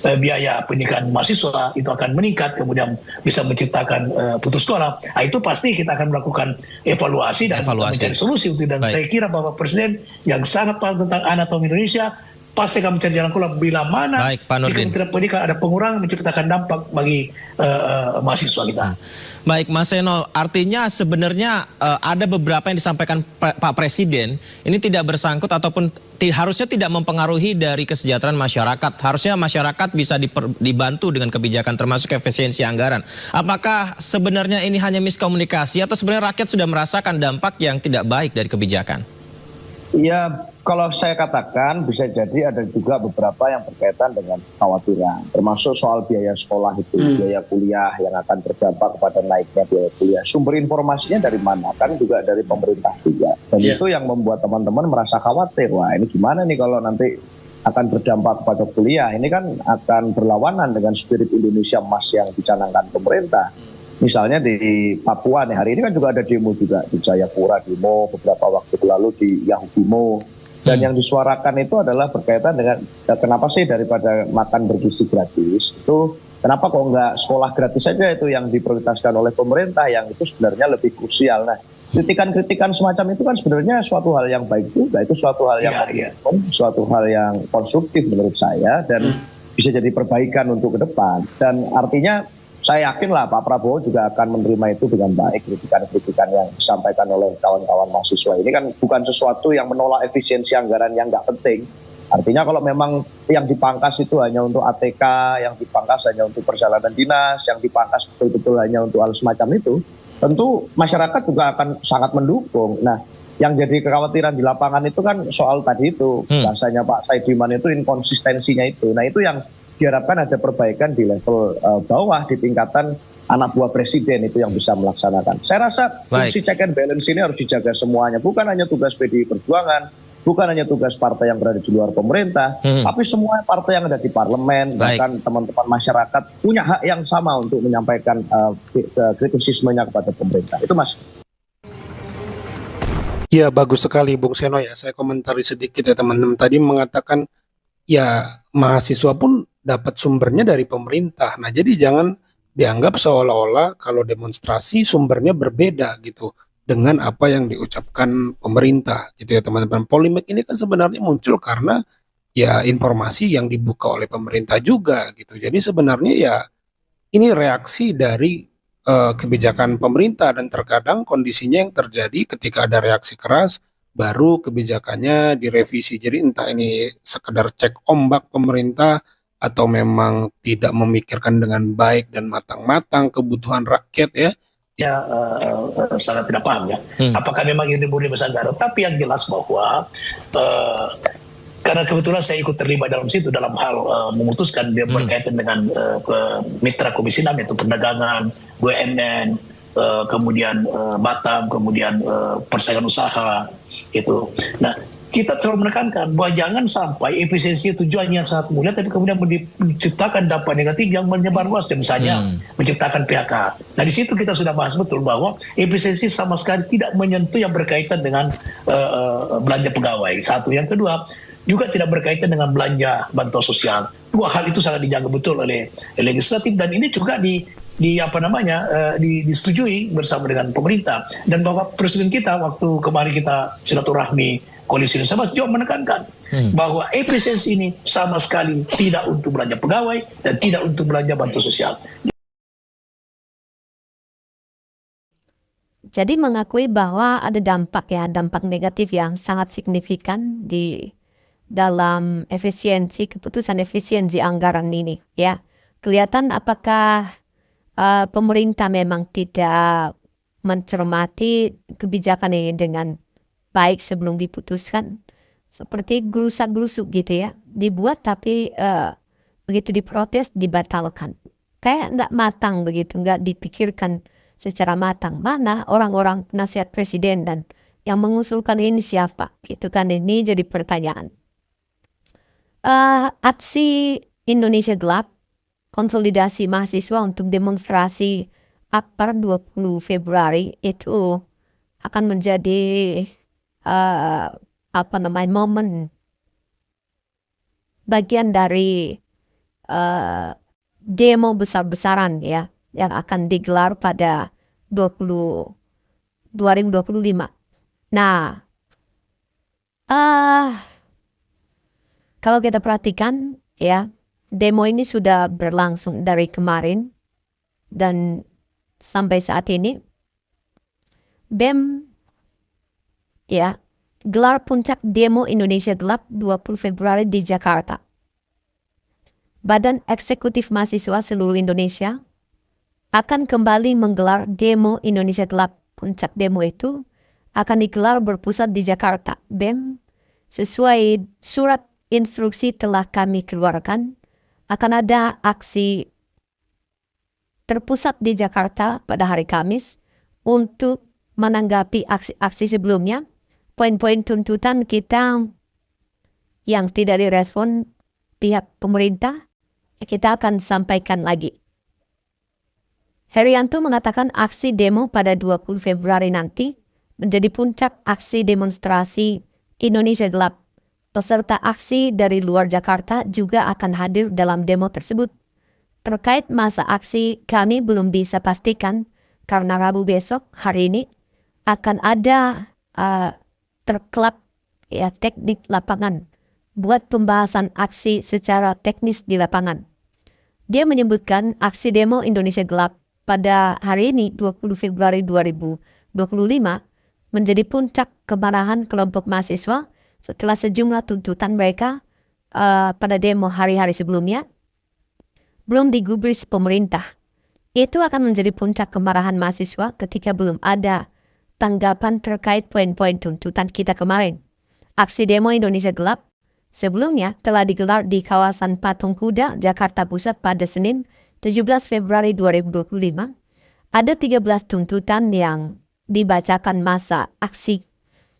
biaya pendidikan mahasiswa itu akan meningkat, kemudian bisa menciptakan putus sekolah. Nah, itu pasti kita akan melakukan evaluasi dan mencari solusi untuk. Dan saya kira Bapak Presiden yang sangat paham tentang anatomi Indonesia pasti akan mencari jalan keluar bila mana di Kementerian Pendidikan ada pengurangan menciptakan dampak bagi mahasiswa kita. Baik Mas Seno, artinya sebenarnya ada beberapa yang disampaikan Pak Presiden ini tidak bersangkut ataupun harusnya tidak mempengaruhi dari kesejahteraan masyarakat. Harusnya masyarakat bisa dibantu dengan kebijakan termasuk efisiensi anggaran. Apakah sebenarnya ini hanya miskomunikasi atau sebenarnya rakyat sudah merasakan dampak yang tidak baik dari kebijakan? Ya, kalau saya katakan bisa jadi ada juga beberapa yang berkaitan dengan kekhawatiran, termasuk soal biaya sekolah itu, biaya kuliah yang akan berdampak kepada naiknya biaya kuliah. Sumber informasinya dari mana? Kan juga dari pemerintah juga. Dan itu yang membuat teman-teman merasa khawatir. Wah, ini gimana nih kalau nanti akan berdampak kepada kuliah? Ini kan akan berlawanan dengan spirit Indonesia Emas yang dicanangkan pemerintah. Misalnya di Papua nih, hari ini kan juga ada demo juga di Jayapura demo, beberapa waktu lalu di Yahukimo. Dan yang disuarakan itu adalah berkaitan dengan kenapa sih daripada makan bergizi gratis itu kenapa kok nggak sekolah gratis saja itu yang diprioritaskan oleh pemerintah, yang itu sebenarnya lebih krusial. Nah, kritikan-kritikan semacam itu kan sebenarnya suatu hal yang baik juga, itu suatu hal yang suatu hal yang konstruktif menurut saya dan bisa jadi perbaikan untuk ke depan. Dan artinya saya yakin lah Pak Prabowo juga akan menerima itu dengan baik, kritikan-kritikan yang disampaikan oleh kawan-kawan mahasiswa. Ini kan bukan sesuatu yang menolak efisiensi anggaran yang nggak penting. Artinya kalau memang yang dipangkas itu hanya untuk ATK, yang dipangkas hanya untuk perjalanan dinas, yang dipangkas betul-betul hanya untuk hal semacam itu, tentu masyarakat juga akan sangat mendukung. Nah, yang jadi kekhawatiran di lapangan itu kan soal tadi itu, bahasanya Pak Saidiman itu inkonsistensinya itu. Nah, itu yang diharapkan ada perbaikan di level bawah, di tingkatan anak buah presiden itu yang bisa melaksanakan. Saya rasa fungsi check and balance ini harus dijaga semuanya, bukan hanya tugas PDI Perjuangan, bukan hanya tugas partai yang berada di luar pemerintah, tapi semua partai yang ada di parlemen, bahkan teman-teman masyarakat punya hak yang sama untuk menyampaikan kritisismenya kepada pemerintah. Itu Mas. Ya, bagus sekali Bung Seno ya. Saya komentari sedikit ya teman-teman. Tadi mengatakan ya mahasiswa pun dapat sumbernya dari pemerintah. Nah, jadi jangan dianggap seolah-olah kalau demonstrasi sumbernya berbeda gitu dengan apa yang diucapkan pemerintah gitu ya teman-teman. Polemik ini kan sebenarnya muncul karena ya informasi yang dibuka oleh pemerintah juga gitu. Jadi sebenarnya ya ini reaksi dari kebijakan pemerintah dan terkadang kondisinya yang terjadi ketika ada reaksi keras baru kebijakannya direvisi. Jadi entah ini sekedar cek ombak pemerintah atau memang tidak memikirkan dengan baik dan matang-matang kebutuhan rakyat ya. Ya, sangat tidak paham ya. Apakah memang ini murni Nusantara? Tapi yang jelas bahwa karena kebetulan saya ikut terlibat dalam situ dalam hal memutuskan dia berkaitan dengan mitra Komisi 6 yaitu perdagangan, BUMN, kemudian Batam, kemudian persaingan usaha itu. Nah, kita selalu menekankan bahwa jangan sampai efisiensi tujuannya yang sangat mulia tapi kemudian menciptakan dampak negatif yang menyebar luas, misalnya menciptakan PHK. Nah, di situ kita sudah bahas betul bahwa efisiensi sama sekali tidak menyentuh yang berkaitan dengan belanja pegawai. Satu, yang kedua juga tidak berkaitan dengan belanja bantuan sosial. Dua hal itu sangat dijaga betul oleh legislatif dan ini juga disetujui bersama dengan pemerintah. Dan Bapak Presiden kita waktu kemarin kita silaturahmi Koalisi Indonesia Emas juga menekankan bahwa efisiensi ini sama sekali tidak untuk belanja pegawai dan tidak untuk belanja bantuan sosial. Jadi mengakui bahwa ada dampak negatif yang sangat signifikan di dalam keputusan efisiensi anggaran ini ya. Kelihatan apakah pemerintah memang tidak mencermati kebijakan ini dengan baik sebelum diputuskan, seperti gerusak-gerusuk gitu ya, dibuat tapi begitu diprotes dibatalkan, kayak nggak matang begitu, nggak dipikirkan secara matang. Mana orang-orang penasihat presiden dan yang mengusulkan ini siapa? Gitu kan, ini jadi pertanyaan. Aksi Indonesia Gelap, konsolidasi mahasiswa untuk demonstrasi per 20 Februari itu akan menjadi momen bagian dari demo besar-besaran ya yang akan digelar pada 2025. Nah, kalau kita perhatikan ya, demo ini sudah berlangsung dari kemarin dan sampai saat ini BEM ya gelar puncak demo Indonesia Gelap 20 Februari di Jakarta. Badan Eksekutif Mahasiswa seluruh Indonesia akan kembali menggelar demo Indonesia Gelap. Puncak demo itu akan digelar berpusat di Jakarta. BEM sesuai surat instruksi telah kami keluarkan akan ada aksi terpusat di Jakarta pada hari Kamis untuk menanggapi aksi-aksi sebelumnya. Poin-poin tuntutan kita yang tidak direspon pihak pemerintah, kita akan sampaikan lagi. Herianto mengatakan aksi demo pada 20 Februari nanti menjadi puncak aksi demonstrasi Indonesia Gelap. Peserta aksi dari luar Jakarta juga akan hadir dalam demo tersebut. Terkait masa aksi, kami belum bisa pastikan karena Rabu besok, hari ini, akan ada terkelap ya teknik lapangan buat pembahasan aksi secara teknis di lapangan. Dia menyebutkan aksi demo Indonesia Gelap pada hari ini 20 Februari 2025 menjadi puncak kemarahan kelompok mahasiswa setelah sejumlah tuntutan mereka pada demo hari-hari sebelumnya belum digubris pemerintah. Itu akan menjadi puncak kemarahan mahasiswa ketika belum ada tanggapan terkait poin-poin tuntutan kita kemarin. Aksi demo Indonesia Gelap sebelumnya telah digelar di kawasan Patung Kuda, Jakarta Pusat pada Senin 17 Februari 2025. Ada 13 tuntutan yang dibacakan masa aksi.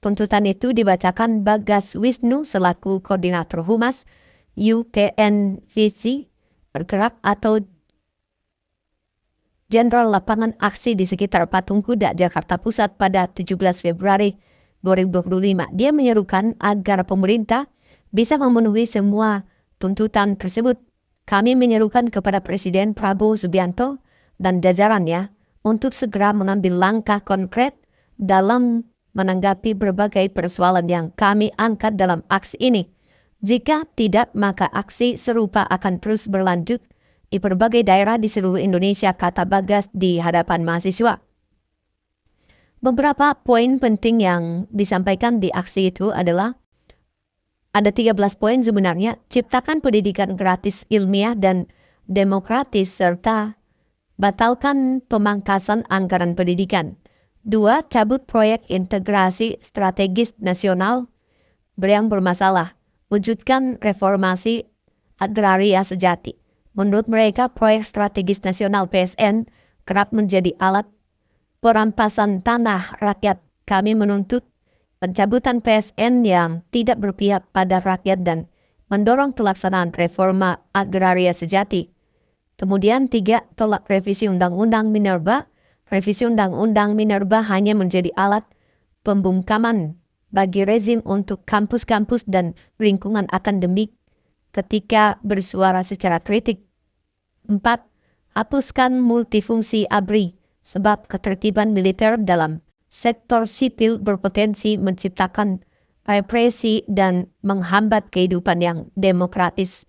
Tuntutan itu dibacakan Bagas Wisnu selaku Koordinator Humas UPNVC bergerak atau Jenderal Lapangan Aksi di sekitar Patung Kuda, Jakarta Pusat pada 17 Februari 2025. Dia menyerukan agar pemerintah bisa memenuhi semua tuntutan tersebut. Kami menyerukan kepada Presiden Prabowo Subianto dan jajarannya untuk segera mengambil langkah konkret dalam menanggapi berbagai persoalan yang kami angkat dalam aksi ini. Jika tidak, maka aksi serupa akan terus berlanjut di berbagai daerah di seluruh Indonesia, kata Bagas di hadapan mahasiswa. Beberapa poin penting yang disampaikan di aksi itu adalah ada 13 poin sebenarnya, ciptakan pendidikan gratis ilmiah dan demokratis serta batalkan pemangkasan anggaran pendidikan. 2. Cabut proyek integrasi strategis nasional yang bermasalah. Wujudkan reformasi agraria sejati. Menurut mereka, proyek strategis nasional PSN kerap menjadi alat perampasan tanah rakyat. Kami menuntut pencabutan PSN yang tidak berpihak pada rakyat dan mendorong pelaksanaan reforma agraria sejati. Kemudian 3. Tolak revisi Undang-Undang Minerba. Revisi Undang-Undang Minerba hanya menjadi alat pembungkaman bagi rezim untuk kampus-kampus dan lingkungan akademik ketika bersuara secara kritik. 4. Hapuskan multifungsi ABRI sebab ketertiban militer dalam sektor sipil berpotensi menciptakan represi dan menghambat kehidupan yang demokratis.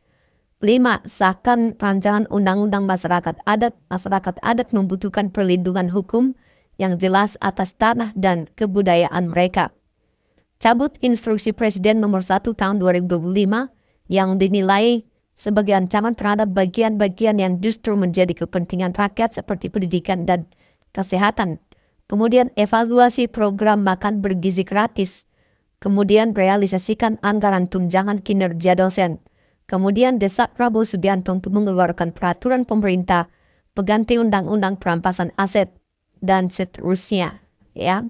5. Sahkan rancangan undang-undang masyarakat adat. Masyarakat adat membutuhkan perlindungan hukum yang jelas atas tanah dan kebudayaan mereka. Cabut instruksi Presiden nomor 1 tahun 2025 yang dinilai sebagai ancaman terhadap bagian-bagian yang justru menjadi kepentingan rakyat seperti pendidikan dan kesehatan. Kemudian evaluasi program makan bergizi gratis. Kemudian realisasikan anggaran tunjangan kinerja dosen. Kemudian desak Prabowo Subianto untuk mengeluarkan peraturan pemerintah pengganti undang-undang perampasan aset dan seterusnya. Ya,